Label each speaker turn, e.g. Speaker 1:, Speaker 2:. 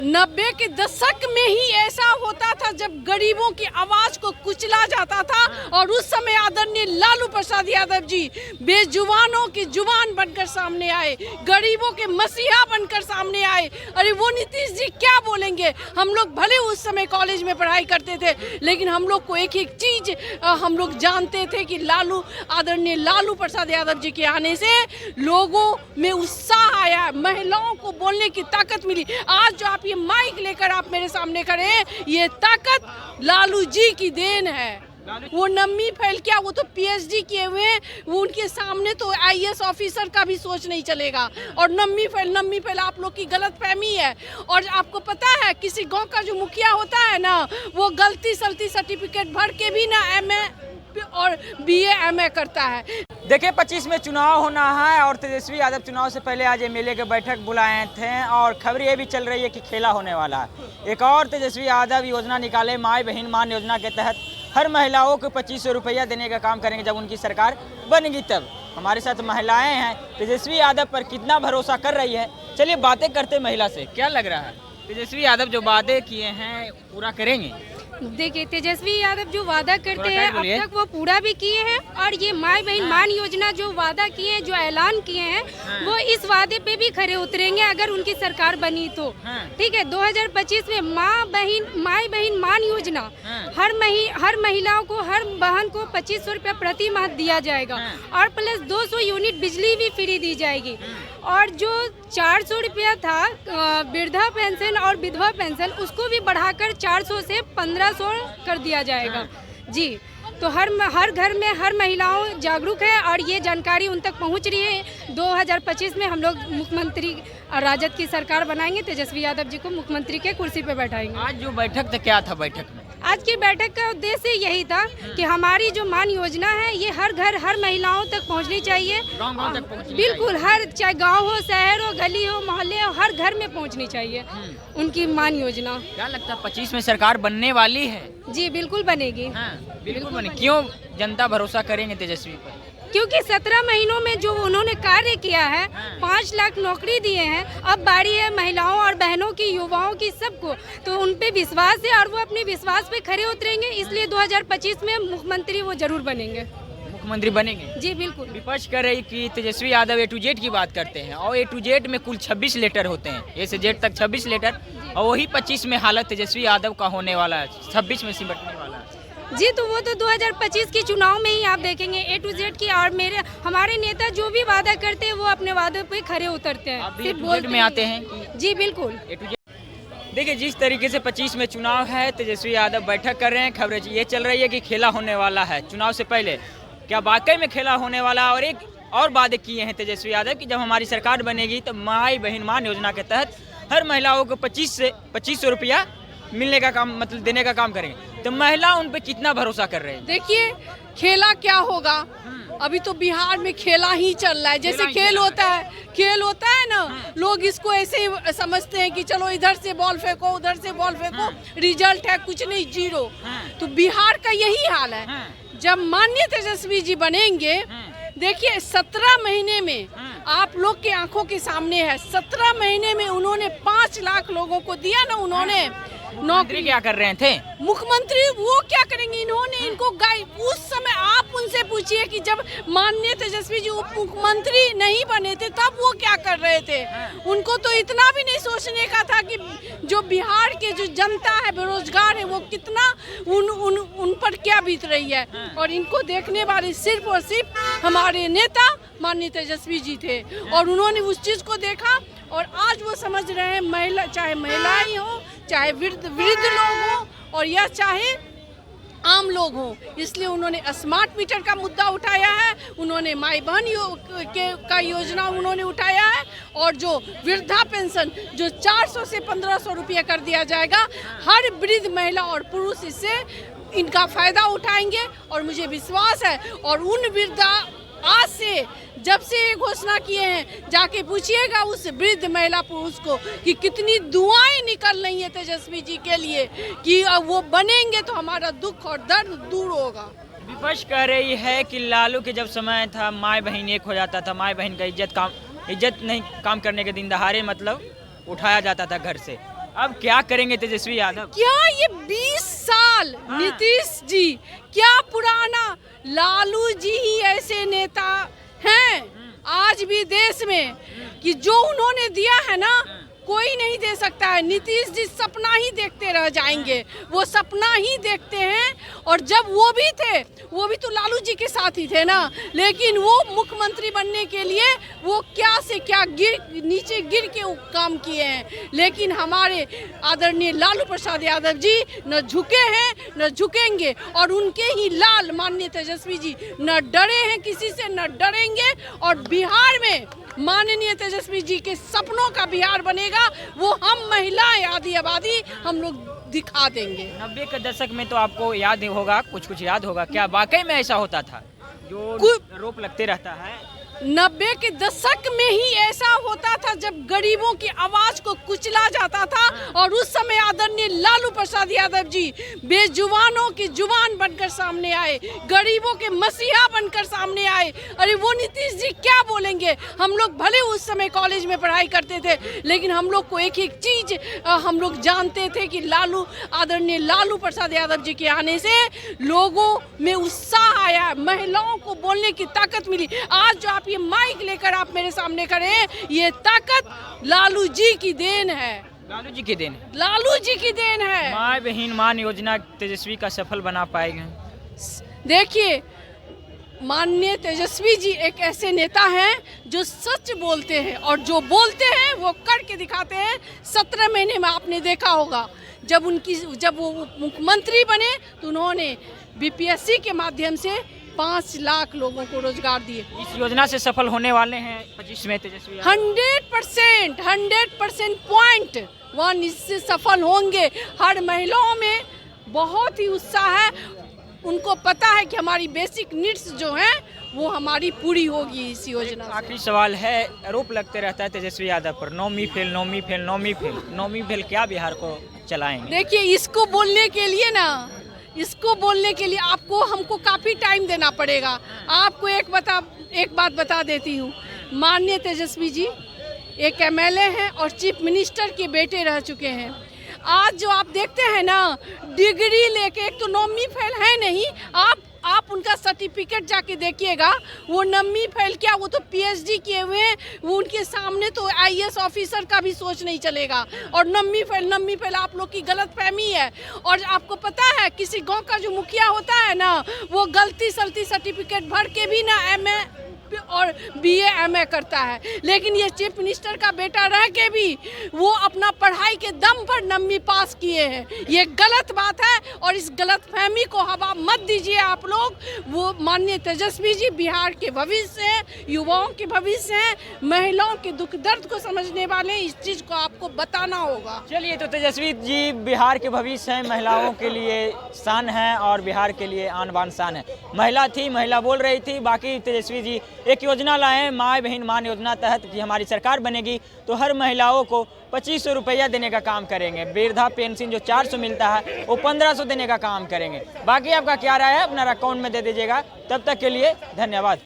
Speaker 1: 90 के दशक में ही ऐसा होता था जब गरीबों की आवाज को कुचला जाता था और उस समय आदरणीय लालू प्रसाद यादव जी बेजुबानों की जुबान बनकर सामने आए, गरीबों के मसीहा बनकर सामने आए। अरे वो नीतीश जी क्या बोलेंगे। हम लोग भले उस समय कॉलेज में पढ़ाई करते थे, लेकिन हम लोग को एक एक चीज हम लोग जानते थे कि आदरणीय लालू प्रसाद यादव जी के आने से लोगों में उत्साह आया, महिलाओं को बोलने की ताकत मिली। आज जो आप ये माइक लेकर आप मेरे सामने खड़े हैं, ये ताकत लालू जी की देन है। वो नम्मी फैल क्या, वो तो पीएचडी किए हुए हैं, वो उनके सामने तो आईएएस ऑफिसर का भी सोच नहीं चलेगा। और नम्मी फैल आप लोग की गलतफहमी है। और आपको पता है किसी गांव का जो मुखिया होता है ना, वो गलती सलती सर्टिफिकेट भर के भी ना एमए और बीए एमए करता है।
Speaker 2: देखिए 25 में चुनाव होना है और तेजस्वी यादव चुनाव से पहले आज एमएलए के बैठक बुलाए थे और खबर ये भी चल रही है कि खेला होने वाला है। एक और तेजस्वी यादव योजना निकाले, माई बहन मान योजना के तहत हर महिलाओं को 2500 रुपया देने का काम करेंगे जब उनकी सरकार बनेगी तब। हमारे साथ महिलाएं हैं, तेजस्वी यादव पर कितना भरोसा कर रही है, चलिए बातें करते महिला से। क्या लग रहा है तेजस्वी यादव जो वादे किए हैं पूरा करेंगे?
Speaker 3: देखिए तेजस्वी यादव जो वादा करते हैं अब तक वो पूरा भी किए हैं, और ये माई बहन मान योजना जो वादा किए हैं, जो ऐलान किए हैं, वो इस वादे पे भी खरे उतरेंगे अगर उनकी सरकार बनी तो। ठीक है, 2025 में माई बहन मान योजना हर महिलाओं को, हर बहन को 2500 रुपया प्रति माह दिया जाएगा और प्लस 200 यूनिट बिजली भी फ्री दी जाएगी। और जो 400 रुपया था वृद्धा पेंशन और विधवा पेंशन, उसको भी बढ़ाकर 400 से 1500 कर दिया जाएगा जी। तो हर घर में हर महिलाओं जागरूक है और ये जानकारी उन तक पहुंच रही है। 2025 में हम लोग मुख्यमंत्री राजद की सरकार बनाएंगे, तेजस्वी यादव जी को मुख्यमंत्री के कुर्सी पे बैठाएंगे।
Speaker 2: आज जो बैठक था, क्या था बैठक में?
Speaker 3: आज की बैठक का उद्देश्य यही था कि हमारी जो मान योजना है ये हर घर हर महिलाओं तक पहुंचनी चाहिए।
Speaker 2: गाँव तक पहुंचनी
Speaker 3: बिल्कुल, हर चाहे गांव हो, शहर हो, गली हो, मोहल्ले हो, हर घर में पहुंचनी चाहिए उनकी मान योजना।
Speaker 2: क्या लगता है 25 में सरकार बनने वाली है?
Speaker 3: जी बिल्कुल बनेगी।
Speaker 2: बिल्कुल बनेगी। क्यों जनता भरोसा करेंगे तेजस्वी पर?
Speaker 3: क्योंकि 17 महीनों में जो उन्होंने कार्य किया है, 5 लाख नौकरी दिए हैं। अब बारी है महिलाओं और बहनों की, युवाओं की, सबको, तो उन पे विश्वास है और वो अपने विश्वास पे खरे उतरेंगे। इसलिए 2025 में मुख्यमंत्री वो जरूर बनेंगे।
Speaker 2: मुख्यमंत्री बनेंगे?
Speaker 3: जी बिल्कुल।
Speaker 2: विपक्ष कर रही कि Tejashwi Yadav A to Z की बात करते हैं और A to Z में कुल 26 लेटर होते हैं, A से Z तक 26 लेटर, और वही 25 में हालत तेजस्वी यादव का होने वाला है, 26 में सिमटने वाला है।
Speaker 3: जी तो वो तो 2025 के चुनाव में ही आप देखेंगे A to Z की। और हमारे नेता जो भी वादा करते हैं वो अपने वादे पे खरे उतरते हैं।
Speaker 2: सिर्फ बोलते में आते हैं।
Speaker 3: जी बिल्कुल।
Speaker 2: देखिए जिस तरीके से 25 में चुनाव है, तेजस्वी यादव बैठक कर रहे हैं, खबरें ये चल रही है कि खेला होने वाला है चुनाव से पहले। क्या वाकई में खेला होने वाला? और एक और वादे किए हैं तेजस्वी यादव कि जब हमारी सरकार बनेगी तो माई बहन मान योजना के तहत हर महिलाओं को 2500 रुपया मिलने का काम, मतलब देने का काम करेंगे। तो महिला उन पे कितना भरोसा कर रहे हैं?
Speaker 1: देखिए खेला क्या होगा, अभी तो बिहार में खेला ही चल रहा है। जैसे खेल होता है ना, लोग इसको ऐसे ही समझते हैं कि चलो इधर से बॉल फेंको, उधर से बॉल फेंको, रिजल्ट है कुछ नहीं, 0। तो बिहार का यही हाल है। जब माननीय तेजस्वी जी बनेंगे, देखिए 17 महीने में आप लोग के आंखों के सामने है, 17 महीने में उन्होंने 5 लाख लोगों को दिया ना। उन्होंने
Speaker 2: नौकरी क्या कर रहे थे
Speaker 1: मुख्यमंत्री, वो क्या करेंगे? इन्होंने इनको उस समय आप उनसे पूछिए कि जब माननीय तेजस्वी जी उप मुख्यमंत्री नहीं बने थे तब वो क्या कर रहे थे। उनको तो इतना भी नहीं सोचने का था कि जो बिहार के जो जनता है, बेरोजगार है, वो कितना उन पर क्या बीत रही है। और इनको देखने वाले सिर्फ और सिर्फ हमारे नेता माननीय तेजस्वी जी थे, और उन्होंने उस चीज को देखा और आज वो समझ रहे हैं, चाहे महिलाएं हो, चाहे वृद्ध लोग हो, और या चाहे आम लोग हों। इसलिए उन्होंने स्मार्ट मीटर का मुद्दा उठाया है, उन्होंने माई बहन का योजना उन्होंने उठाया है, और जो वृद्धा पेंशन जो 400 से 1500 रुपया कर दिया जाएगा, हर वृद्ध महिला और पुरुष इससे इनका फायदा उठाएंगे। और मुझे विश्वास है, और उन वृद्धा आज से जब से ये घोषणा किए हैं, जाके पूछिएगा उस वृद्ध महिला पुरुष को कि कितनी दुआएं निकल रही है तेजस्वी जी के लिए कि वो बनेंगे तो हमारा दुख और दर्द दूर होगा।
Speaker 2: विपक्ष कह रही है कि लालू के जब समय था माई बहन एक हो जाता था, माई बहन का इज्जत नहीं काम करने के दिन दहाड़े मतलब उठाया जाता था घर से। अब क्या करेंगे तेजस्वी यादव?
Speaker 1: क्या ये 20 साल नीतीश जी, क्या पुराना लालू जी ही ऐसे नेता हैं आज भी देश में कि जो उन्होंने दिया है ना कोई नहीं दे सकता है। नीतीश जी सपना ही देखते रह जाएंगे, वो सपना ही देखते हैं। और जब वो भी थे, वो भी तो लालू जी के साथ ही थे ना, लेकिन वो मुख्यमंत्री बनने के लिए वो क्या से क्या नीचे गिर के काम किए हैं। लेकिन हमारे आदरणीय लालू प्रसाद यादव जी न झुके हैं न झुकेंगे, और उनके ही लाल माननीय तेजस्वी जी न डरे हैं किसी से, न डरेंगे। और बिहार में माननीय तेजस्वी जी के सपनों का बिहार बनेगा, वो हम महिलाएं आदि आबादी हम लोग दिखा देंगे।
Speaker 2: 90 के दशक में तो आपको याद होगा, कुछ याद होगा, क्या वाकई में ऐसा होता था जो आरोप लगते रहता है?
Speaker 1: 90 के दशक में ही ऐसा होता था जब गरीबों की आवाज को कुचला जाता था, और उस समय आदरणीय लालू प्रसाद यादव जी बेजुबानों की जुबान बनकर सामने आए, गरीबों के मसीहा बनकर सामने आए। अरे वो नीतीश जी क्या बोलेंगे? हम लोग भले उस समय कॉलेज में पढ़ाई करते थे, लेकिन हम लोग को एक एक चीज हम लोग जानते थे कि आदरणीय लालू प्रसाद यादव जी के आने से लोगों में उत्साह आया, महिलाओं को बोलने की ताकत मिली। आज जो आप ये माइक लेकर आप मेरे सामने खड़े हैं, ये ताकत लालू जी की देन है।
Speaker 2: लालू जी की देन है।
Speaker 1: लालू जी की देन है।
Speaker 2: माँ बहन मान योजना तेजस्वी का सफल बना पाएंगे?
Speaker 1: देखिए, माननीय तेजस्वी जी एक ऐसे नेता हैं जो सच बोलते हैं, और जो बोलते हैं वो करके दिखाते हैं। 17 महीने में आपने देखा होगा जब वो मुख्यमंत्री बने तो उन्होंने बीपीएससी के माध्यम से 5 लाख लोगों को रोजगार दिए।
Speaker 2: इस योजना से सफल होने वाले हैं 25 में तेजस्वी?
Speaker 1: 100% पॉइंट 1 इससे सफल होंगे। हर महिलाओं में बहुत ही उत्साह है, उनको पता है कि हमारी बेसिक नीड्स जो हैं वो हमारी पूरी होगी इस योजना से।
Speaker 2: आखिरी सवाल है, आरोप लगते रहता है तेजस्वी यादव पर, नौवीं फेल क्या बिहार को चलाएंगे?
Speaker 1: देखिए, इसको बोलने के लिए हमको काफ़ी टाइम देना पड़ेगा। आपको एक बात बता देती हूँ, माननीय तेजस्वी जी एक एमएलए हैं और चीफ मिनिस्टर के बेटे रह चुके हैं। आज जो आप देखते हैं ना, डिग्री लेके, एक तो नौवीं फेल है नहीं, आप उनका सर्टिफिकेट जाके देखिएगा, वो नौवीं फेल क्या, वो तो पीएचडी किए हुए हैं। वो उनके सामने तो आईएएस ऑफिसर का भी सोच नहीं चलेगा। और नौवीं फेल आप लोग की गलत फहमी है। और आपको पता है, किसी गांव का जो मुखिया होता है ना, वो गलती सलती सर्टिफिकेट भर के भी ना एमए और बीए एमए करता है, लेकिन ये चीफ मिनिस्टर का बेटा रह के भी वो अपना पढ़ाई के दम पर 9वीं पास किए हैं। ये गलत बात है, और इस गलत फहमी को हवा मत दीजिए आप लोग। वो माननीय तेजस्वी जी बिहार के भविष्य हैं, युवाओं के भविष्य हैं, महिलाओं के दुख दर्द को समझने वाले हैं। इस चीज़ को आपको बताना होगा।
Speaker 2: चलिए, तो तेजस्वी जी बिहार के भविष्य हैं, महिलाओं के लिए शान है और बिहार के लिए आन बान शान है। महिला बोल रही थी। बाकी तेजस्वी जी एक योजना लाए, माँ बहन मान योजना तहत कि हमारी सरकार बनेगी तो हर महिलाओं को 2500 रुपया देने का काम करेंगे। वृद्धा पेंशन जो 400 मिलता है वो 1500 देने का काम करेंगे। बाकी आपका क्या राय है, अपना अकाउंट में दे दीजिएगा। तब तक के लिए धन्यवाद।